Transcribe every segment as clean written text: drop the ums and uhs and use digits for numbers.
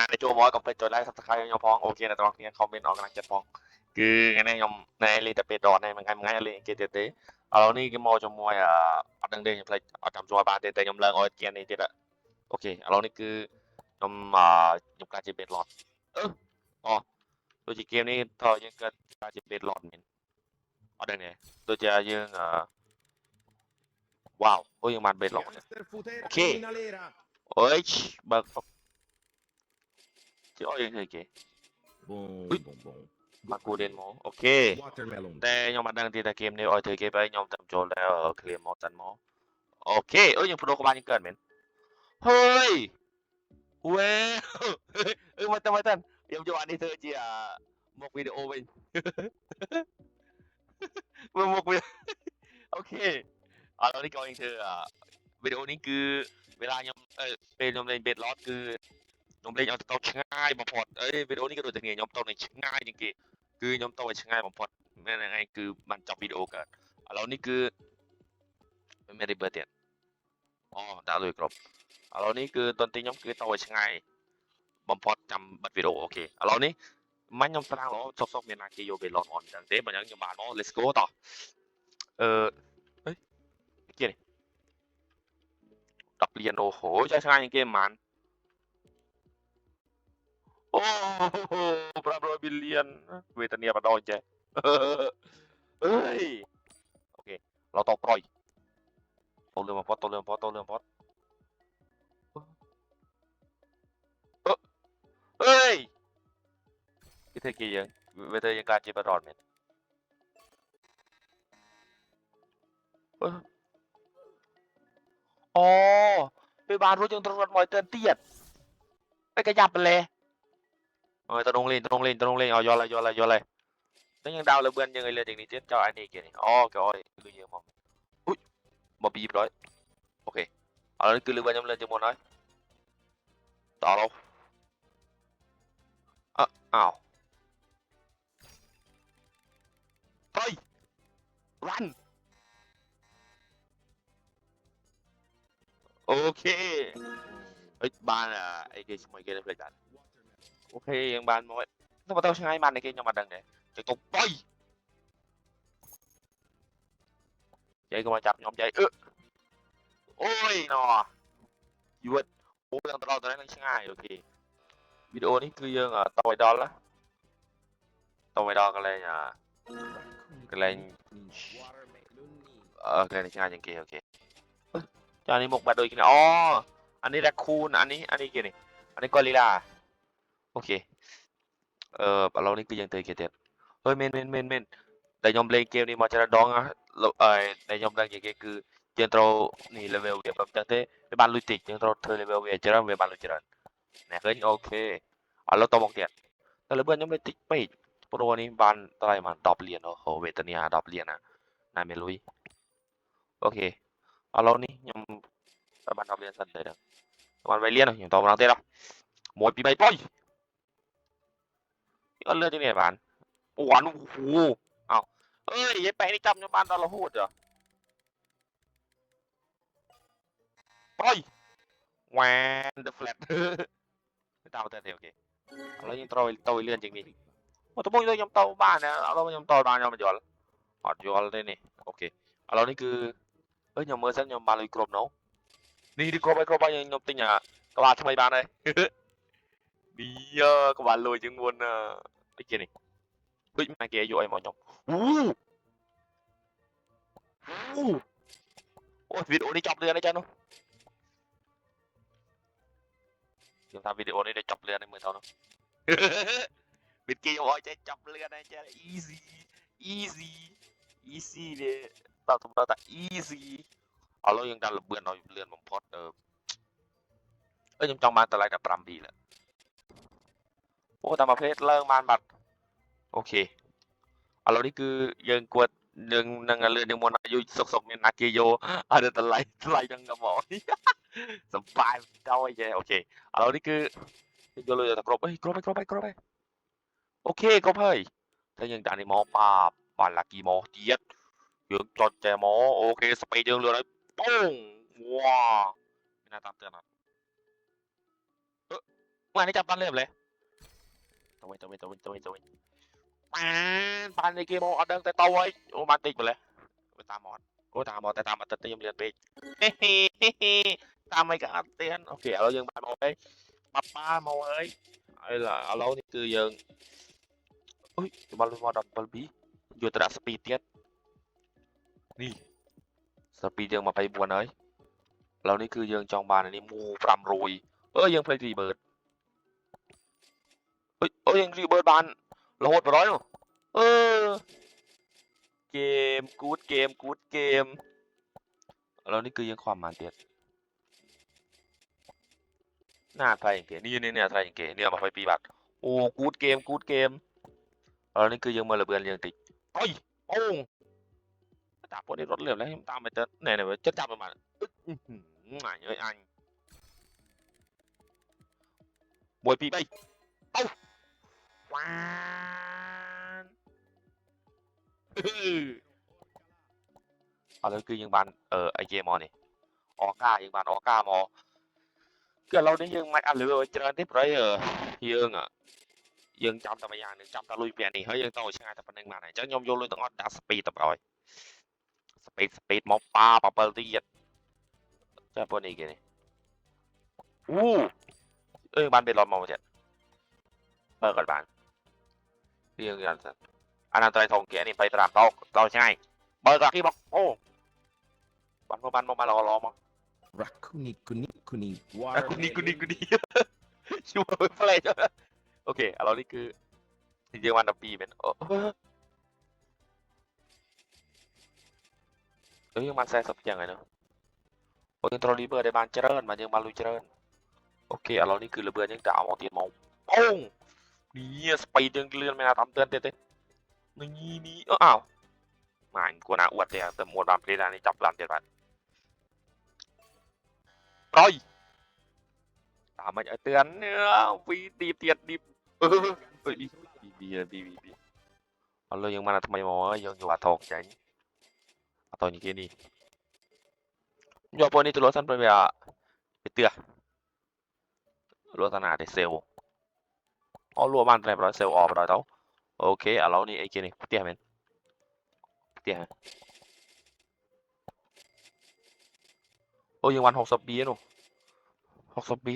ណាដែលចូលមកកុំភ្លេចចុច like subscribe ខ្ញុំផងអូខេអ្នកទាំងអស់គ្នា comment អរកำลังចិត្តផងគឺថ្ងៃនេះខ្ញុំណែលេងតែពេលដតនេះមួយថ្ងៃលេងគេទៀតទេឥឡូវនេះគេមកជាមួយអត់ដឹងទេខ្ញុំភ្លេចអត់ចាំស្គាល់បានទេតែខ្ញុំឡើងអត់ជានេះទៀតអូខេឥឡូវនេះគឺខ្ញុំខ្ញុំកាជា bait lot អូដូចជា game នេះតើយើងកើតកាជា bait lot មែនអត់ដឹងទេដូចជាយើងវ៉ាវអូយើងបាន bait lot អូខេអូយបើកជិះអត់យើងធ្វើគេមកគូដេនមកអូខេតែខ្ញុំអត់ដឹងទេថា game នេះឲ្យធ្វើគេបែរខ្ញុំតាមចូលតែ clear mode សិនមកអូខេអូយើងបដូរក្បាលយើងកើតមែនហើយវ៉េមកទៅខ្ញុំយកអានេះធ្វើជាមកវីដេអូវិញមកវីអូខេឥឡូវនេះក៏យើងធ្វើវីដេអូនេះគឺเวลาខ្ញុំពេលខ្ញុំលេង bait lot គឺខ្ញុំលេងឲ្យទៅឆ្ងាយបំផុតវីដេអូនេះក៏ដូចតែគ្នាខ្ញុំទៅឆ្ងាយជាងគេគឺខ្ញុំទៅឲ្យឆ្ងាយបំផុតមែនហ្នឹងឯងគឺបានចប់វីដេអូកើតឥឡូវនេះគឺមាន rebirth ទៀតអូដាក់លុយគ្រប់ឥឡូវនេះគឺតន្ទីខ្ញុំគឺទៅឲ្យឆ្ងាយបំផុតចាំបិទវីដេអូអូខេឥឡូវនេះមិនខ្ញុំស្រាងល្អសុកមានណាគេយក bait lot អនចឹងទេបើយ៉ាងខ្ញុំបានមក let's go តោះគេនេះ10លានអូហូចាឆ្ងាយជាងគេមិនបានអូ500 billion វេទនាបដ ចេះអើយអូខេเราតប្រយតលឿនបំផុតអើយគេធ្វើគេយើងវាធ្វើយើងការជាបរតមែនអូពេលបានរួចយើងត្រូវរត់មកទៅទៀតឯកយ៉ាប់លេអើយតដងលេងឲ្យយល់ហើយតែយើងដៅលើបឿនយើងឲ្យលើទាំងនេះទៀតចោលអានេះគេនេះអូគេអត់គឺយើងមកអ៊ុយមក200អូខេឥឡូវគឺលើបឿនខ្ញុំលើជាងមុនហើយតឡូវអោទៅ run អូខេអីបានអីគេឈ្មោះគេផ្លេចបានអូខេយើងបានមកទៅបន្តឆ្ងាយបានគេខ្ញុំអត់ដឹងដែរចុចទៅបុយចៃក៏មកចាប់ខ្ញុំចៃអូយណោយួតអូឡើងទៅដល់ហ្នឹងឆ្ងាយអូខេវីដេអូនេះគឺយើងទៅឲ្យដល់កន្លែងកន្លែងកន្លែងឆ្ងាយជាងគេអូខេចានេះមុខបាត់ដូចគ្នាអូអានេះ raccoon អានេះគេនេះអានេះ gorilla អូខេឥឡូវនេះគឺយើងទៅគេទៀតអើយមែនតែខ្ញុំលេងเกมនេះមកច្រើនដងតែខ្ញុំដឹងជាគេគឺយើងត្រូវនេះ level វាប្រហែលចឹងទេវាបានលុយតិចយើងត្រូវធ្វើ level វាច្រើនវាបានលុយច្រើនអ្នកឃើញអូខេឥឡូវតមកទៀតតែលើខ្ញុំលេងតិចពេកព្រោះនេះបានត្រៃបាន10លានអូហូវេទនា10លានណាមានលុយអូខេឥឡូវនេះខ្ញុំបាន10លានសិនទៅដល់បាន8លានខ្ញុំតម្រងទៀត1 2 3បុយអត់លឿនទេនេះបានអូអានោះអោអើយនិយាយបែកនេះចាប់ខ្ញុំបានដល់រហូតចុះបុយ one the flat តាមទៅទេអូខេឥឡូវយើងត្រូវទៅលឿនជាងនេះមកត្បូងខ្ញុំទៅបានឥឡូវខ្ញុំទៅបានខ្ញុំមិនយល់អត់យល់ទេនេះអូខេឥឡូវនេះគឺខ្ញុំមើលសិនខ្ញុំបានលុយគ្រប់នោះនេះគ្រប់ហើយខ្ញុំទិញក្បាលថ្មីបានហើយនេះក្បាលលុយជាងមុនអីគេនេះដូចមកគេយកអីមកខ្ញុំអូវីដេអូនេះចប់លឿនហើយចានោះខ្ញុំថាវីដេអូនេះចប់លឿនហើយមើលទៅនោះវាគេយកឲ្យចេះចប់លឿនហើយចេះ easy ទេតើសម្រាប់ថា easy ឥឡូវយើងដាក់លបឿនឲ្យលឿនបំផុតខ្ញុំចង់បានតម្លៃ15ពីលើអូតាមប្រភេទឡើងបានបាត់អូខេឥឡូវនេះគឺយើងគួរនឹងលឿននឹងមុនអាយុសុកមានណាគេយកអត់តម្លៃហ្នឹងក៏មកសបាយទៅចេះអូខេឥឡូវនេះគឺយកលុយទៅគ្រប់ហើយអូខេគ្រប់ហើយតែយើងដាក់នេះមកបាន lucky មកទៀតយើងចុចចេះមកអូខេស្ពេដយើងលឿនហើយបូងវ៉ាមានណាតាមទៅអត់ มานี่จับตอนเริ่มเลยตัวปานในเกมเอาเดินแต่ตัวไว้โอ้มาติดไปเลยไปตามมอดโอ้ตามมอดแต่ตามมาเตรียมเรียนไปเฮ้เฮ้เฮ้ตามไม่กันเตียนโอเคเรายังบานมาไว้ป้ามาไว้ไอ้ล่ะเรานี่คือยังอุ้ยบอลมาดับบอลบีอยู่ตระสปีดเตียนนี่สปีดยังมาไปบัวเนยเรานี่คือยังจองบานอันนี้มูปรำรวยยังเพลย์รีเบิร์ดยังรีเบิร์ดบานเราโหดไปร้อยเนาะเออเกมกู๊ดเกมเรานี่คือยังความมันเตียนหน้าไทยอย่างเก๋นี่เนี่ยไทยอย่างเก๋เนี่ยมาไฟปีบัตรโอ้กู๊ดเกมเรานี่คือยังมาระเบิดยังติดโอ้ยโอ้งจับพวกนี้รถเรือแล้วตามไปเจอเนี่ยจะจับประมาณหายเอ้ยอันบวยปีไปเอ้าว้านเอาแล้วคือยังบานไอเกมอนี่ออก้ายังบานออก้ามอเกิดเราได้ยังไม่อันหรือว่าเจอที่ไรยังอ่ะยังจำแต่อย่างหนึ่งจำตะลุยเปลี่ยนนี่เฮ้ยยังต้องใช้งานแต่ปันหนึ่งมาไหนจะยอมโยนเลยต้องอดดัสสปีดต่อไปสปีดมอปป้าปะเปิลตีจะพวกนี้กันนี่อู้บานเป็นรอนมอเจ็ดเปิดก่อนบานเรื่องกันสัอันนั้นตัวทองเกียร์นี่ไปตลาดโตใช่เปิดก่อนที่บอกโอ้บันมารอมั้ง Rakuni kuni kuni กูนี่ชัวร์อะไรจ้ะโอเคเรานี่คือจริงๆวันปีเป็นยังมันแซ่สักอย่างไงเนาะโอ้ยังตรอรีเบอร์ได้บานเจริญมันยังบานลุยเจริญโอเคเรานี่คือระเบิดยังดาวมองตีนมองโอ้นี่สปีดยังเลื่อนไม่น่าทำเตือนเต้นี่อ้าวมากูน่าอวดเลยแต่หมดบานเพลย์นี่จับลำเจ็ดบาทร้อยตามมาเตือนเนี่ยวีดีเตียดดีบีเอาเลยยังมาทำไมมอยังอยู่ว่าทองใจตอนนี้กี่นี่ยอดพวกนี้ตัวรถสั้นไปไปเตือรถขนาดเซลรัวบ้านไปร้อยเซลออกไปร้อยเท่าโอเคเรานี่ไอ้กี่นี่เตี้ยเหม็นเตี้ยยังวัน60 ปีนู่60 ปี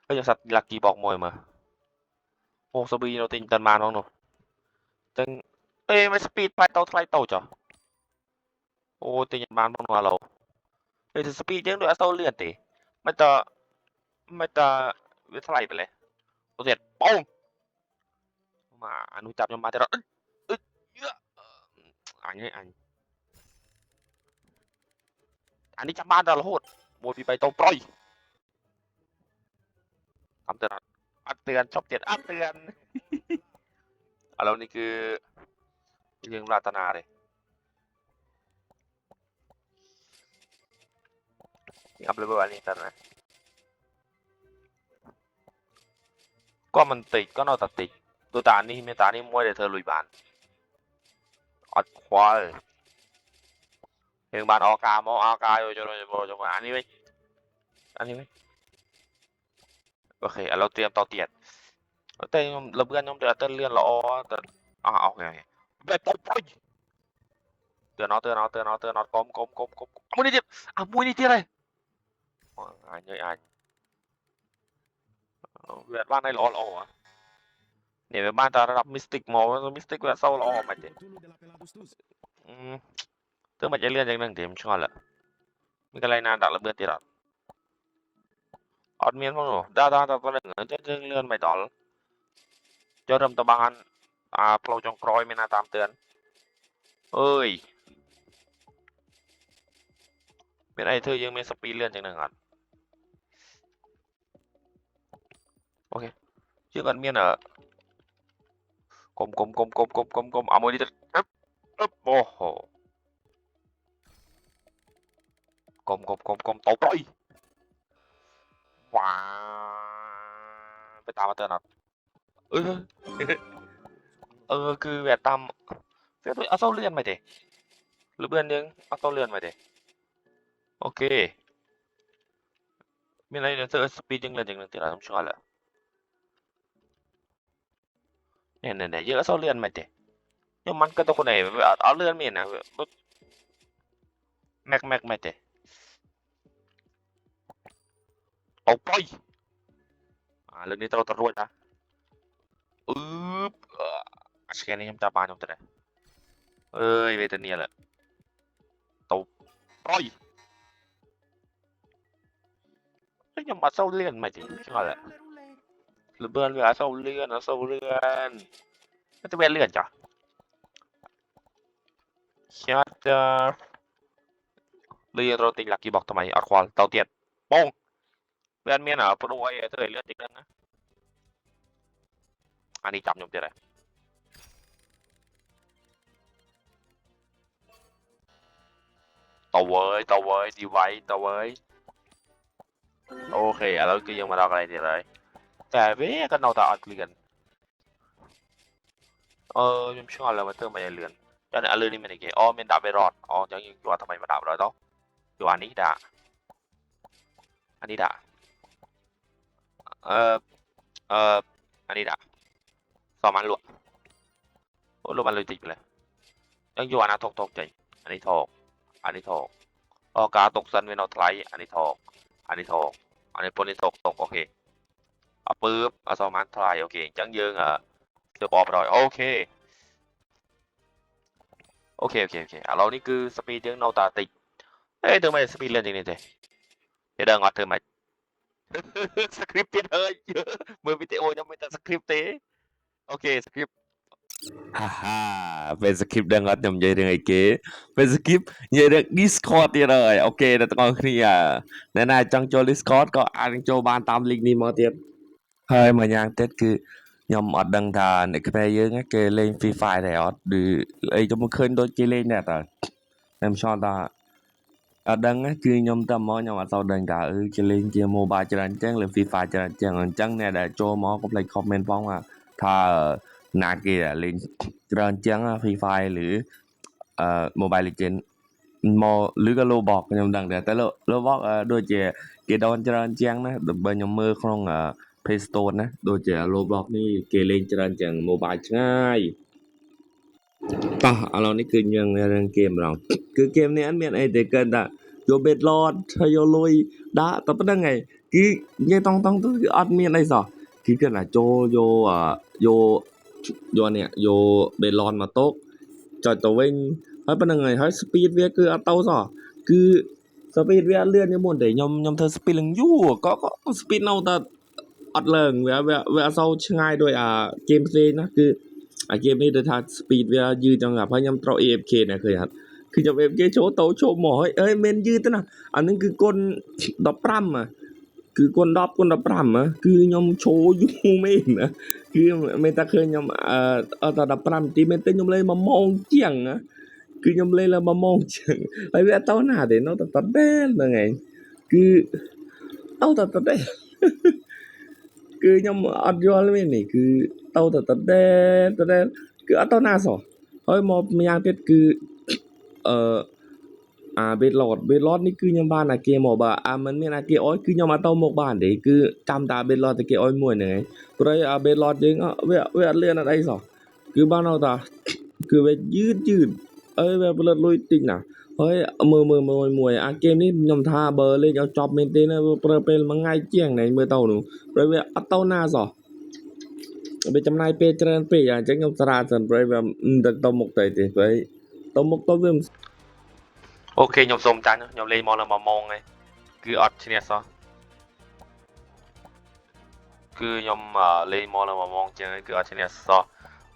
ก็ยังสัตว์ลักกี้บอกมวยมา60 ปีเราติงตันมาน้องหนูตึงไม่สปีดไปเต่าไทยเต่าจ้ะโอ้ติงยันบ้านพวกเราสปีดยังด้วยเต่าเลื่อนตีไม่จะวิทยาลัยไปเลยตัวเสร็จป้องมาอนุจับยังมาแต่เราเยอะอันนี้จับบ้านเราโหดมวยปีไปเต่าปล่อยทำเตือนชอบเตือนเตือนเรานี่คือยังรัตนาเลยนี่อัพเลเวลอันนี้แต่นะก็มันติดก็นอกติดตัวตานี่เมตานี่มวยเดี๋ยวเธอลุยบานอัดควายยังบานออกามอกาอยู่จนอันนี้ไหมโอเคเราเตรียมต่อเตียนแต่เราเพื่อนน้องเตือนเลื่อนรอแต่โอเคแบบตบไปเตือนกลมมุนี่ดิมุนี่ที่อะไรอันเยอะเวียดบ้านในรอเนี่ยเป็นบ้านตาระดับมิสติกมอมิสติกแบบเศร้ารอมาเจ๊เติมมาจะเลื่อนจากหนึ่งเต็มช่อนแหละมีอะไรนานดักระเบิดตีหลังออดเมียนพวกหนูดาตัวหนึ่งจะเลื่อนไปต่อจะเริ่มตะบานโปรจงกรอยไม่น่าตามเตือนเอ้ยเป็นไอเธอยังมีสปีดเลื่อนจากหนึ่งอ่ะโอเคชื่อกันเมียนกลมเอามือดิโอ้โหกลมตบเลยว้าไปตามมาเตือนอ่ะคือแบบตามเฟซเอาเส้าเลื่อนไปเดหรือเบื่อนึงเอาเส้าเลื่อนไปเดโอเคมีอะไรเดี๋ยวเธอสปีดยังเลื่อนจากหนึ่งตีละต้องช่วยแหละ nè giữa sau lươn mày thế nhưng mà cáiตัวnày ở lươn miền nè mẹc mày thế ốc boi lầnนี้เรารวยนะอึ๊บsekian ini kita panjang terus về tên này là tàu boi nhưng mà sau lươn mày thì chứ là lươn về sau lươn nó sau lươn nóจะเป็นเลื่อนจ้ะชัดจะเลื่อนเราติดหลักกี่บอกทำไมอัดควอลเตาเตียนป้งเลื่อนเมียนอ่ะปลุกไอ้เธอเลื่อนติดแล้วนะอันนี้จับยมเจอเลยต่อเว้ยดีไว้ต่อเว้ยโอเคแล้วก็ยังมาดอกอะไรเดี๋ยวเลยแต่เว้ยก็นเอาแต่อัดเลื่อนยมชอบแล้วมาเติมมาเลื่อนcho nên lươn đi mình kì mình đạp về rọt chẳng như chùaทำไมมาđạp rồi đó chùaอันนี้ด่าอันนี้ด่าอันนี้ด่าสองมันหลวงโอ้ลูกมันเลยติดเลยยังอยู่อันนั้นถกใจอันนี้ถกอันนี้ถกกาตกซันเวนอทไลอันนี้ถกอันนี้ถกอันนี้ปนนี้ถกโอเคเอาปื๊บเอาสองมันทลายโอเคจังยืงเสือกออกไปrồi ok okเรานี่คือสปีดยังเราตาติดเธอไม่สปีดเล่นจริงๆเลยเดี๋ยวงอเธอมาสคริปต์เฮ้ยเยอะมือวิดีโอยังไม่แต่สคริปต์เต้โอเคสคริปต์ฮ่าฮ่าเป็นสคริปต์ดังอัดยำใหญ่ยังไงเก๋เป็นสคริปต์ใหญ่เรื่อง Discord นี่เลยโอเคแต่ตอนนี้แน่ๆจังโจ Discord ก็อาจจะโจบานตามลิงก์นี้มาเทียบเฮ้ยมาอย่างเต็ดคือยอมอัดดังทานในกระเพาะเยอะงั้นเกเล่นฟรีไฟร์แต่อัดหรือไอ้จะมาขึ้นโดนเกเล่นเนี่ยแต่emชอบตาอัดดังงั้นคือยอมตามมอยอมอัดเสาดังกาเกเล่นเกมโมบายจะรันแจ้งหรือฟรีไฟร์จะรันแจ้งจังเนี่ยแต่โจมอก็เลยคอมเมนต์ฟ้องว่าถ้านาเกเล่นจะรันแจ้งฟรีไฟร์หรือโมบายเลเจนด์มอหรือก็โลบอกยอมดังแต่โลบอกโดยเจเกดอนจะรันแจ้งนะเบอร์ยอมมือของPlay Store นะโดยเฉพาะ Roblox นี่เกเล่นจะรันจากโมบายง่ายต่อเรานี่คือยังในเรื่องเกมเราคือเกมนี้อันเมียนไอเด็กเกินอะโยเบ็ดลอดโยลุยด่าแต่เป็นยังไงคือยังต้องอัดเมียนไอสอคือกันอะโจโยเนี่ยโยเบ็ดลอดมาโต๊ะจอดตัวเองให้เป็นยังไงให้สปีดเวียคืออัดเต้าสอคือสปีดเวียเลื่อนยังหมดเดี๋ยวยอมเธอสปีดลังยู่ก็สปีดเอาแต่อัดเลิงเวลาเซาง่ายด้วยเกมเพลย์นะคือเกมนี้โดยทางสปีดเวลายืดจังหวะพยายามเตา AFK นะเคยครับคือจะ AFK โชว์โตโชว์หมอเอ้ยเมนยืดนะอันนั้นคือกลดอปรัมคือกลดอปรัมคือยอมโชว์อยู่เมนนะคือเมตาเคยยอมแต่ดอปรัมที่เมนเต้ยอมเลยมามองเจียงนะคือยอมเลยแล้วมามองเจียงไอ้เวลาเต้าหน้าเดี๋ยวnóตัดแดนยังไงคือเต้าตัดแดนคือยังอัดยอลไม่นี่คือเต้าตัดแดนคืออัดเต้าหน้าสอเฮ้ยมอมีอย่างเด็ดคือเบลอดนี่คือยังบ้านเกมหมอบ่มันมีเกอ้อยคือยังมาเต้าหมกบ้านเด็กคือจำตาเบลอดแต่เกอ้อยมวยไงเพราะเบลอดยังเวเลื่อนอะไรสอคือบ้านเราตาคือเวยืดเวเปิดลุยติงน่ะเฮ้ยมือมวยเกมนี้ยอมท่าเบอร์เลยเอาจ็อบเมนเทนเป็นมันง่ายเจียงไหนเมื่อเต้าหนูเพราะว่าเต้าหน้าสอไปจำนายเปเจริญเปอย่างเช่นยอมสระสันเพราะว่าเด็กเต้าหมกใจเด็กไปเต้าหมกเต้าเวิ่มโอเคยมสมจังยมเลยมองแล้วมองไงคืออัดชนิดซะคือยมเลยมองแล้วมองจังคืออัดชนิดซะ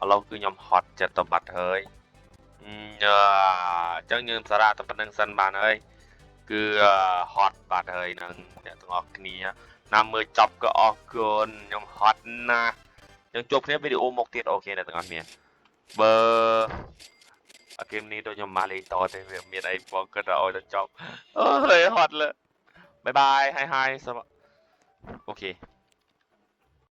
เราคือยมฮอตจัดตบัดเฮ้ยจังยืนสระตบนึงสันบานเฮ้ยคือฮอตบาดเฮ้ยนั่งเนี่ยต้องออกนี้นำมือจับก็ออกเกินยมฮอตนะยังจบเนี้ยวิดีโอหมกติดโอเคนะต้องเอาเมียเบอร์เกมนี้โดยยมมาเลยต่อแต่เมียไอ้ฟองก็จะเอาจะจบเฮ้ยฮอตเลยบายบายไฮสวัสดีโอเค